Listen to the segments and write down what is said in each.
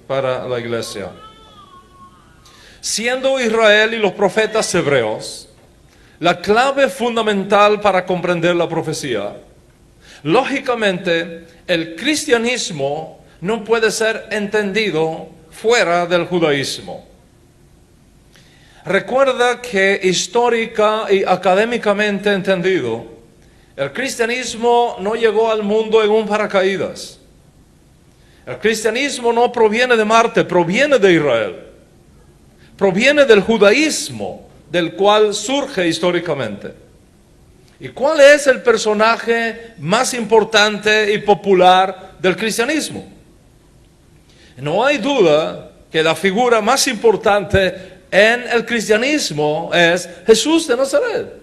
para la iglesia. Siendo Israel y los profetas hebreos la clave fundamental para comprender la profecía, lógicamente el cristianismo no puede ser entendido fuera del judaísmo. Recuerda que histórica y académicamente entendido, el cristianismo no llegó al mundo en un paracaídas. El cristianismo no proviene de Marte, proviene de Israel. Proviene del judaísmo, del cual surge históricamente. ¿Y cuál es el personaje más importante y popular del cristianismo? No hay duda que la figura más importante en el cristianismo es Jesús de Nazaret.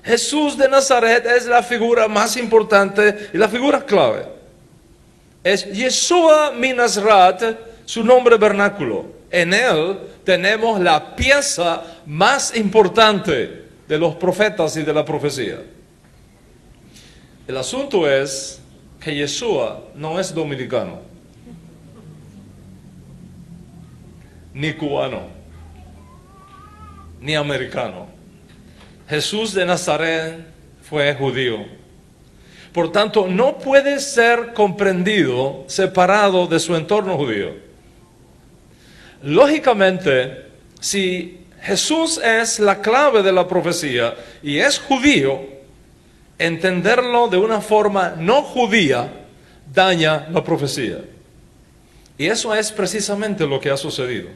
Jesús de Nazaret es la figura más importante y la figura clave. Es Yeshua mi Nazrat, su nombre vernáculo. En él tenemos la pieza más importante de los profetas y de la profecía. El asunto es que Yeshua no es dominicano, ni cubano, ni americano. Jesús de Nazaret fue judío. Por tanto, no puede ser comprendido separado de su entorno judío. Lógicamente, si Jesús es la clave de la profecía y es judío, entenderlo de una forma no judía daña la profecía. Y eso es precisamente lo que ha sucedido.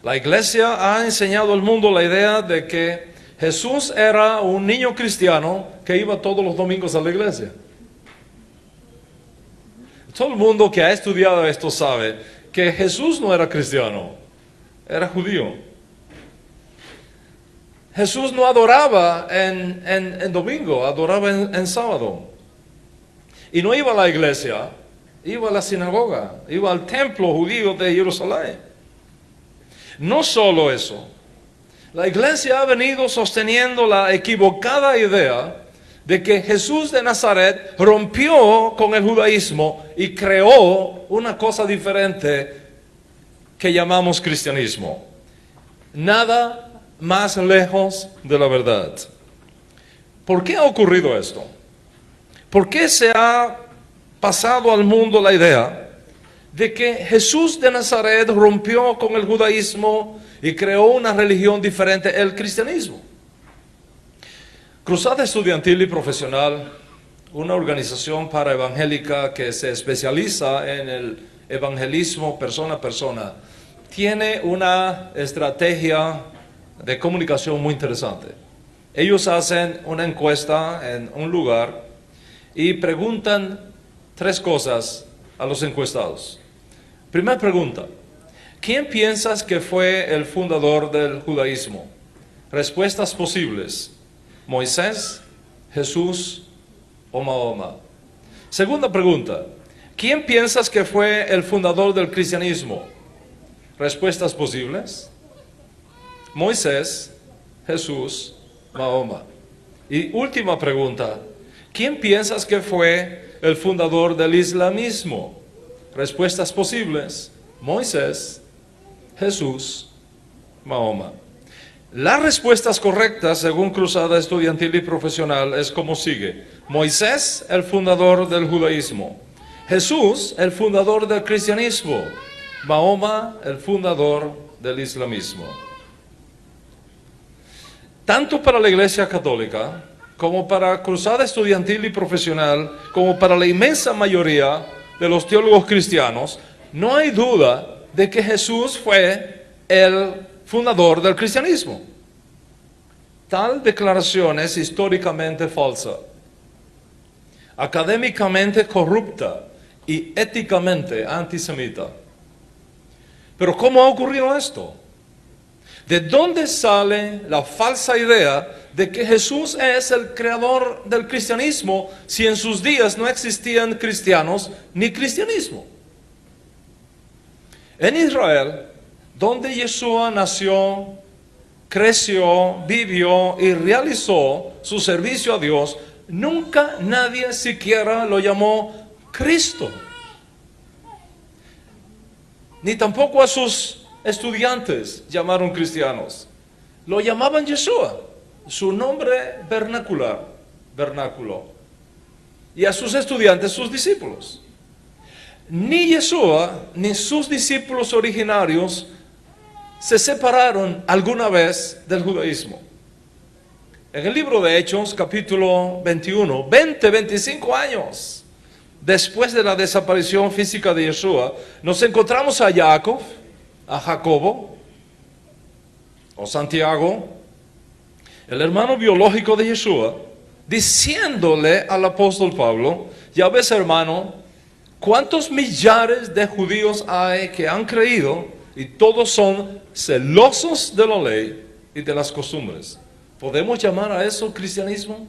La iglesia ha enseñado al mundo la idea de que Jesús era un niño cristiano que iba todos los domingos a la iglesia. Todo el mundo que ha estudiado esto sabe que Jesús no era cristiano, era judío. Jesús no adoraba en domingo, adoraba en sábado. Y no iba a la iglesia, iba a la sinagoga, iba al templo judío de Jerusalén. No solo eso, la iglesia ha venido sosteniendo la equivocada idea de que Jesús de Nazaret rompió con el judaísmo y creó una cosa diferente que llamamos cristianismo. Nada más lejos de la verdad. ¿Por qué ha ocurrido esto? ¿Por qué se ha pasado al mundo la idea de que Jesús de Nazaret rompió con el judaísmo y creó una religión diferente, el cristianismo? Cruzada Estudiantil y Profesional, una organización paraevangélica que se especializa en el evangelismo persona a persona, tiene una estrategia de comunicación muy interesante. Ellos hacen una encuesta en un lugar y preguntan 3 cosas a los encuestados. Primera pregunta: ¿quién piensas que fue el fundador del judaísmo? Respuestas posibles: Moisés, Jesús o Mahoma. Segunda pregunta: ¿quién piensas que fue el fundador del cristianismo? Respuestas posibles: Moisés, Jesús, Mahoma. Y última pregunta: ¿quién piensas que fue el fundador del islamismo? Respuestas posibles: Moisés, Jesús, Mahoma. Las respuestas correctas, según Cruzada Estudiantil y Profesional, es como sigue: Moisés, el fundador del judaísmo; Jesús, el fundador del cristianismo; Mahoma, el fundador del islamismo. Tanto para la Iglesia Católica, como para Cruzada Estudiantil y Profesional, como para la inmensa mayoría de los teólogos cristianos, no hay duda de que Jesús fue el fundador del cristianismo. Tal declaración es históricamente falsa, académicamente corrupta y éticamente antisemita. Pero ¿cómo ha ocurrido esto? ¿De dónde sale la falsa idea de que Jesús es el creador del cristianismo si en sus días no existían cristianos ni cristianismo? En Israel, donde Yeshua nació, creció, vivió y realizó su servicio a Dios, nunca nadie siquiera lo llamó Cristo. ni tampoco a sus estudiantes llamaron cristianos. Lo llamaban Yeshua, su nombre vernáculo. Y a sus estudiantes, sus discípulos. Ni Yeshua ni sus discípulos originarios se separaron alguna vez del judaísmo. En el libro de Hechos, capítulo 21, 25 años después de la desaparición física de Yeshua, nos encontramos a Jacobo, o Santiago, el hermano biológico de Yeshua, diciéndole al apóstol Pablo: ya ves, hermano, cuántos millares de judíos hay que han creído y todos son celosos de la ley y de las costumbres. ¿Podemos llamar a eso cristianismo?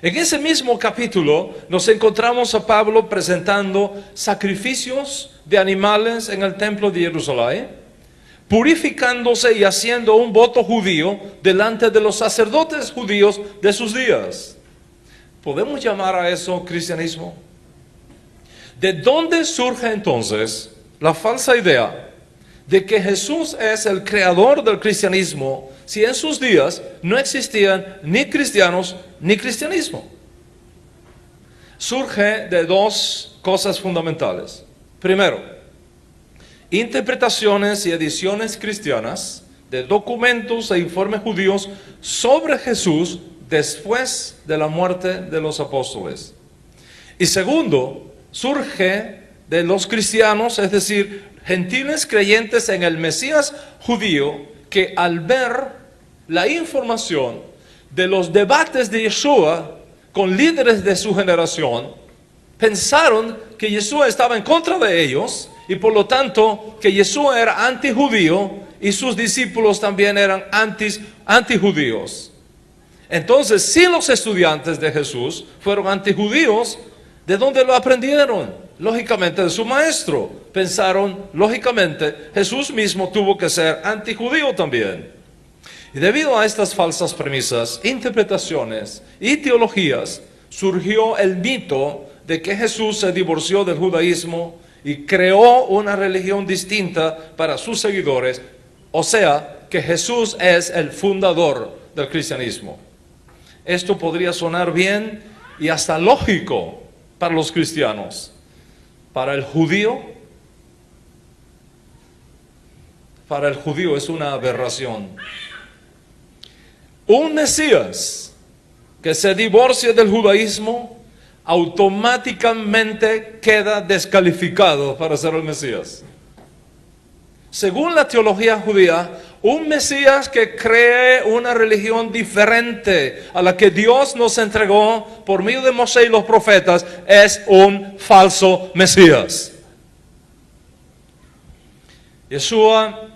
En ese mismo capítulo nos encontramos a Pablo presentando sacrificios de animales en el templo de Jerusalén, purificándose y haciendo un voto judío delante de los sacerdotes judíos de sus días. ¿Podemos llamar a eso cristianismo? ¿De dónde surge entonces la falsa idea de que Jesús es el creador del cristianismo si en sus días no existían ni cristianos ni cristianismo? Surge de dos cosas fundamentales. Primero, interpretaciones y ediciones cristianas de documentos e informes judíos sobre Jesús después de la muerte de los apóstoles. Y segundo, surge de los cristianos, es decir, gentiles creyentes en el Mesías judío, que al ver la información de los debates de Yeshua con líderes de su generación, pensaron que Yeshua estaba en contra de ellos y por lo tanto que Yeshua era antijudío y sus discípulos también eran antijudíos. Entonces, si los estudiantes de Jesús fueron antijudíos, ¿de dónde lo aprendieron? Lógicamente de su maestro. Pensaron, lógicamente, Jesús mismo tuvo que ser antijudío también. Y debido a estas falsas premisas, interpretaciones y teologías, surgió el mito de que Jesús se divorció del judaísmo y creó una religión distinta para sus seguidores. O sea, que Jesús es el fundador del cristianismo. Esto podría sonar bien y hasta lógico para los cristianos. Para el judío es una aberración. Un Mesías que se divorcie del judaísmo automáticamente queda descalificado para ser el Mesías. Según la teología judía, un Mesías que cree una religión diferente a la que Dios nos entregó por medio de Moisés y los profetas es un falso Mesías. Yeshua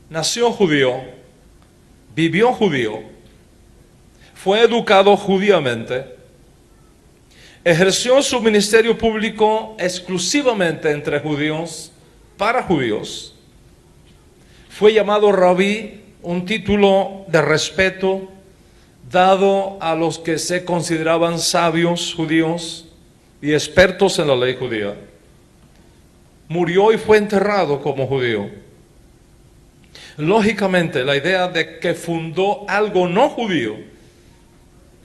nació judío, vivió judío, fue educado judíamente, ejerció su ministerio público exclusivamente entre judíos, para judíos. Fue llamado rabí, un título de respeto dado a los que se consideraban sabios judíos y expertos en la ley judía. Murió y fue enterrado como judío. Lógicamente, la idea de que fundó algo no judío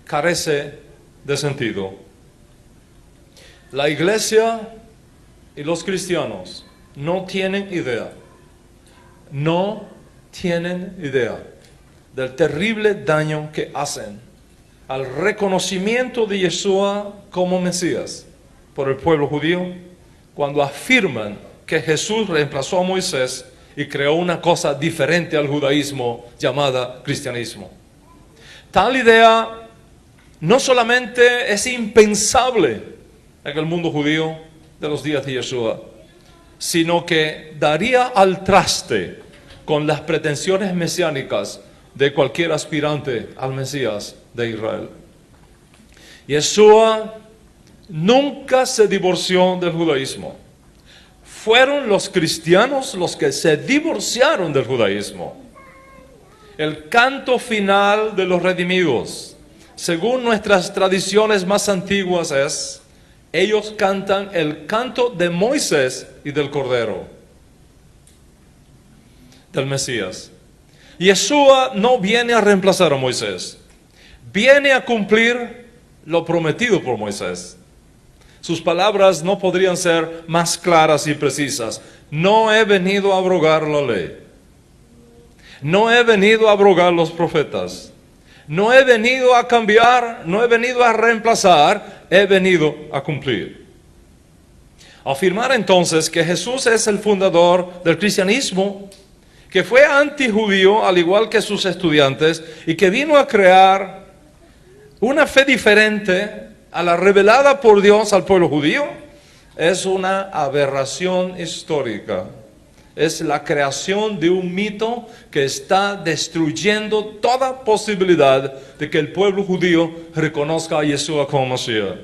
carece de sentido. La iglesia y los cristianos no tienen idea del terrible daño que hacen al reconocimiento de Yeshua como Mesías por el pueblo judío cuando afirman que Jesús reemplazó a Moisés y creó una cosa diferente al judaísmo llamada cristianismo. Tal idea no solamente es impensable en el mundo judío de los días de Yeshua, sino que daría al traste con las pretensiones mesiánicas de cualquier aspirante al Mesías de Israel. Yeshua nunca se divorció del judaísmo. Fueron los cristianos los que se divorciaron del judaísmo. El canto final de los redimidos, según nuestras tradiciones más antiguas, es: Ellos cantan el canto de Moisés y del Cordero, del Mesías. Yeshua no viene a reemplazar a Moisés, viene a cumplir lo prometido por Moisés. Sus palabras no podrían ser más claras y precisas. No he venido a abrogar la ley. No he venido a abrogar los profetas. No he venido a cambiar, no he venido a reemplazar, he venido a cumplir. Afirmar entonces que Jesús es el fundador del cristianismo, que fue antijudío al igual que sus estudiantes y que vino a crear una fe diferente a la revelada por Dios al pueblo judío, es una aberración histórica. Es la creación de un mito que está destruyendo toda posibilidad de que el pueblo judío reconozca a Yeshua como Mesías.